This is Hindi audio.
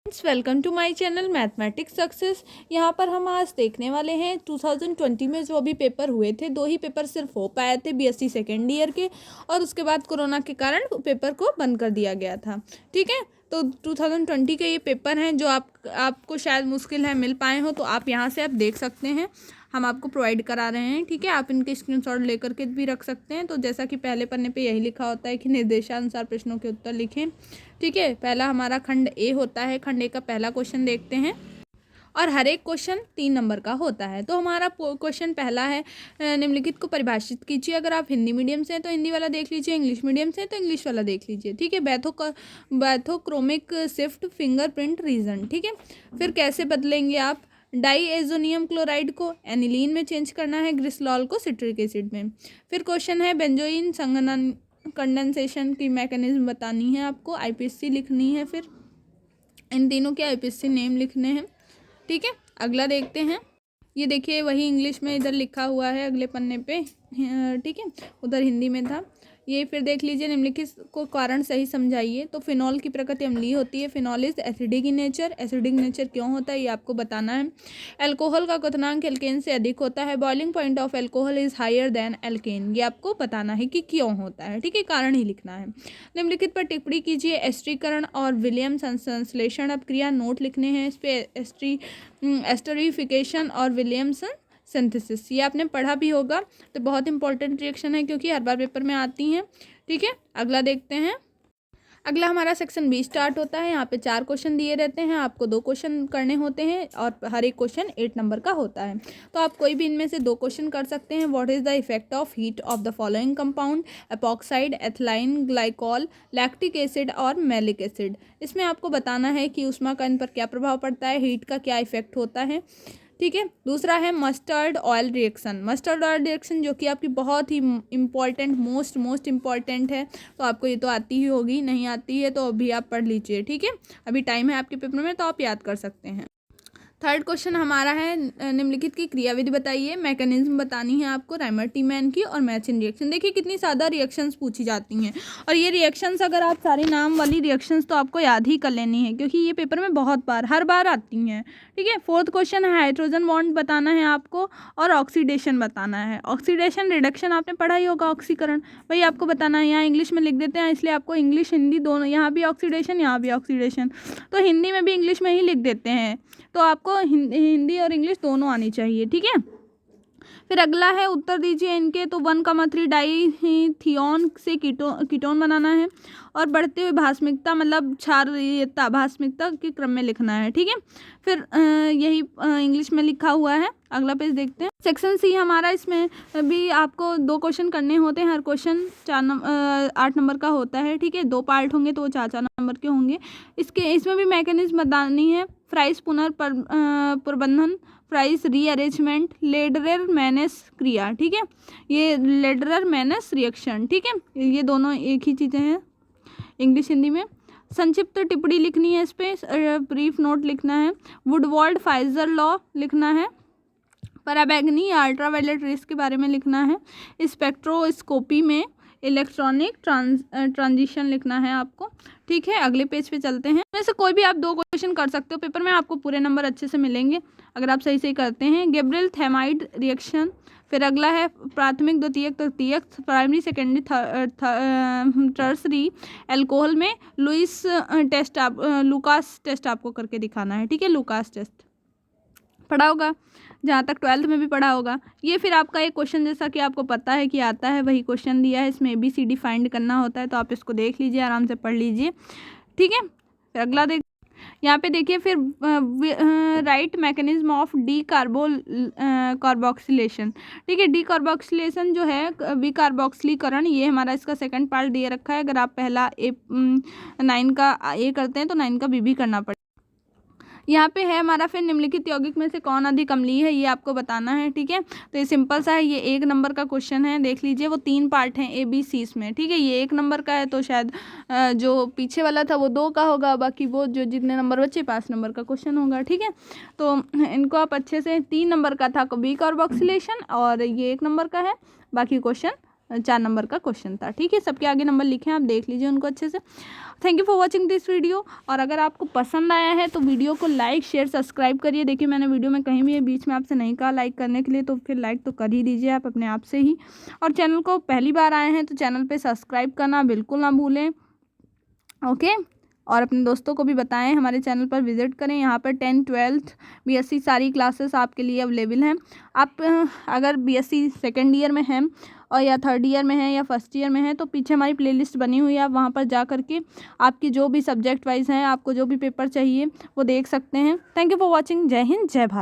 Welcome to my channel Mathematics Success. यहाँ पर हम आज देखने वाले हैं 2020 में जो अभी पेपर हुए थे। 2 ही पेपर सिर्फ हो पाए थे बीएससी सेकेंड ईयर के, और उसके बाद कोरोना के कारण पेपर को बंद कर दिया गया था। ठीक है, तो 2020 के ये पेपर हैं जो आपको शायद मुश्किल है मिल पाए हो, तो आप यहाँ से आप देख सकते हैं, हम आपको प्रोवाइड करा रहे हैं। ठीक है, आप इनके स्क्रीनशॉट लेकर के भी रख सकते हैं। तो जैसा कि पहले पन्ने पे यही लिखा होता है कि निर्देशानुसार प्रश्नों के उत्तर लिखें। ठीक है, पहला हमारा खंड ए होता है। खंड ए का पहला क्वेश्चन देखते हैं, और हर एक क्वेश्चन 3 नंबर का होता है। तो हमारा क्वेश्चन पहला है, निम्नलिखित को परिभाषित कीजिए। अगर आप हिंदी मीडियम से हैं तो हिंदी वाला देख लीजिए, इंग्लिश मीडियम से हैं तो इंग्लिश वाला देख लीजिए। ठीक है, बैथोक्रोमिक शिफ्ट फिंगरप्रिंट रीजन। ठीक है, फिर कैसे बदलेंगे आप, डाईएजोनियम क्लोराइड को एनिलीन में चेंज करना है, ग्लिसरॉल को सिट्रिक एसिड में। फिर क्वेश्चन है बेंजोइन संघनन कंडेंसेशन की मैकेनिज्म बतानी है आपको, आईपीएससी लिखनी है। फिर इन तीनों के आईपीएससी नेम लिखने हैं। ठीक है, अगला देखते हैं। ये देखिए वही इंग्लिश में इधर लिखा हुआ है अगले पन्ने पे। ठीक है, उधर हिंदी में था ये। फिर देख लीजिए, निम्नलिखित को कारण सही समझाइए। तो फिनॉल की प्रकृति अम्लीय होती है। Phenol is acidic in nature. Acidic nature क्यों होता है ये आपको बताना है। अल्कोहल का क्वथनांक एल्केन से अधिक होता है। Boiling point of alcohol is higher than alkane, ये आपको बताना है कि क्यों होता है। ठीक है, कारण ही लिखना है। निम्नलिखित पर टिप्पणी कीजिए। एस्टरीकरण और विलियम्स संश्लेषण अब क्रिया नोट लिखने हैं। इस पर एस्टरीफिकेशन और विलियमसन सिंथेसिस, ये आपने पढ़ा भी होगा, तो बहुत इंपॉर्टेंट रिएक्शन है क्योंकि हर बार पेपर में आती हैं। ठीक है, अगला देखते हैं। अगला हमारा सेक्शन बी स्टार्ट होता है। यहाँ पे 4 क्वेश्चन दिए रहते हैं, आपको 2 क्वेश्चन करने होते हैं और हर एक क्वेश्चन 8 नंबर का होता है। तो आप कोई भी इनमें से 2 क्वेश्चन कर सकते हैं। What is the effect of heat of the following compound, epoxide, ethylene glycol, lactic acid और मैलिक एसिड। इसमें आपको बताना है कि ऊष्मा का इन पर क्या प्रभाव पड़ता है, हीट का क्या इफेक्ट होता है। ठीक है, दूसरा है mustard oil reaction. Mustard oil reaction जो कि आपकी बहुत ही इम्पॉर्टेंट मोस्ट इम्पॉर्टेंट है। तो आपको ये तो आती ही होगी, नहीं आती है तो अभी आप पढ़ लीजिए। ठीक है, अभी टाइम है आपके पेपर में तो आप याद कर सकते हैं। थर्ड क्वेश्चन हमारा है, निम्नलिखित की क्रियाविधि बताइए। मैकेनिज्म बतानी है आपको राइमर टीमैन की और मैचिन रिएक्शन। देखिए कितनी सादा रिएक्शंस पूछी जाती हैं, और ये रिएक्शंस अगर आप सारे नाम वाली रिएक्शंस तो आपको याद ही कर लेनी है क्योंकि ये पेपर में बहुत बार हर बार आती हैं। ठीक है, फोर्थ क्वेश्चन है, हाइड्रोजन बॉन्ड बताना है आपको और ऑक्सीडेशन बताना है। ऑक्सीडेशन रिडक्शन आपने पढ़ा ही होगा, ऑक्सीकरण वही आपको बताना है। यहाँ इंग्लिश में लिख देते हैं इसलिए आपको इंग्लिश हिंदी दोनों, यहाँ भी ऑक्सीडेशन यहाँ भी ऑक्सीडेशन, तो हिंदी में भी इंग्लिश में ही लिख देते हैं। तो आपको हिंदी और इंग्लिश दोनों आनी चाहिए। ठीक है, फिर अगला है उत्तर दीजिए इनके। तो 1,3 डाईथियोन से कीटोन बनाना है, और बढ़ते हुए भास्मिकता मतलब क्षारीयता भास्मिकता के क्रम में लिखना है। ठीक है, फिर यही इंग्लिश में लिखा हुआ है। अगला पेज देखते हैं। सेक्शन सी हमारा, इसमें भी आपको 2 क्वेश्चन करने होते हैं। हर क्वेश्चन 8 नंबर का होता है। ठीक है, 2 पार्ट होंगे तो वो 4 नंबर के होंगे। इसमें भी मैकेनिज्म बतानी है। फ्राइस पुनर्प्रबंधन, फ्राइस रीअरेंजमेंट, लेडरर मैनस क्रिया। ठीक है, ये लेडरर मैनस रिएक्शन। ठीक है, ये दोनों एक ही चीज़ें हैं। इंग्लिश हिंदी में संक्षिप्त टिप्पणी लिखनी है, इस पर ब्रीफ नोट लिखना है। वुडवाल्ड फाइजर लॉ लिखना है। पराबैंगनी या अल्ट्रावायलेट रेस के बारे में लिखना है। स्पेक्ट्रोस्कोपी में इलेक्ट्रॉनिक ट्रांजिशन लिखना है आपको। ठीक है, अगले पेज पे चलते हैं। वैसे कोई भी आप 2 क्वेश्चन कर सकते हो, पेपर में आपको पूरे नंबर अच्छे से मिलेंगे अगर आप सही करते हैं। Gabriel phthalimide reaction. फिर अगला है प्राथमिक, द्वितीयक, तृतीयक, प्राइमरी, सेकेंडरी, टर्सरी अल्कोहल में लुकास टेस्ट आपको करके दिखाना है। ठीक है, लुकास टेस्ट पढ़ा होगा, जहाँ तक 12th में भी पढ़ा होगा। ये फिर आपका एक क्वेश्चन जैसा कि आपको पता है कि आता है वही क्वेश्चन दिया है, इसमें ABCD फाइंड करना होता है, तो आप इसको देख लीजिए, आराम से पढ़ लीजिए। ठीक है, फिर अगला देख, यहाँ पे देखिए फिर right mechanism of D carboxylation. ठीक है, डी कार्बोक्सिलेशन जो है विकार्बोक्सिलीकरण, ये हमारा इसका सेकंड पार्ट दिए रखा है। अगर आप पहला 9 का A करते हैं तो 9 का B भी करना पड़ेगा। यहाँ पे है हमारा, फिर निम्नलिखित यौगिक में से कौन अधिक अम्लीय है ये आपको बताना है। ठीक है, तो ये सिंपल सा है, ये 1 नंबर का क्वेश्चन है, देख लीजिए। वो 3 पार्ट हैं ABC इसमें। ठीक है, ये 1 नंबर का है, तो शायद जो पीछे वाला था वो 2 का होगा, बाकी वो जो जितने नंबर बचे 5 नंबर का क्वेश्चन होगा। ठीक है, तो इनको आप अच्छे से, 3 नंबर का था बी कार्बोक्सिलेशन और ये 1 नंबर का है, बाकी क्वेश्चन 4 नंबर का क्वेश्चन था। ठीक है, सबके आगे नंबर लिखे हैं, आप देख लीजिए उनको अच्छे से। Thank you for watching this video. और अगर आपको पसंद आया है तो वीडियो को लाइक शेयर सब्सक्राइब करिए। देखिए मैंने वीडियो में कहीं भी बीच में आपसे नहीं कहा लाइक करने के लिए, तो फिर लाइक तो कर ही दीजिए आप अपने आप से ही। और चैनल को पहली बार आए हैं तो चैनल पर सब्सक्राइब करना बिल्कुल ना भूलें। ओके, और अपने दोस्तों को भी बताएं हमारे चैनल पर विजिट करें। यहाँ पर 10th 12th BSc सारी क्लासेस आपके लिए अवेलेबल हैं। आप अगर BSc सेकेंड ईयर में हैं और या थर्ड ईयर में हैं या फर्स्ट ईयर में हैं तो पीछे हमारी प्लेलिस्ट बनी हुई है, आप वहाँ पर जा करके आपकी जो भी सब्जेक्ट वाइज हैं, आपको जो भी पेपर चाहिए वो देख सकते हैं। Thank you for watching. जय हिंद, जय भारत।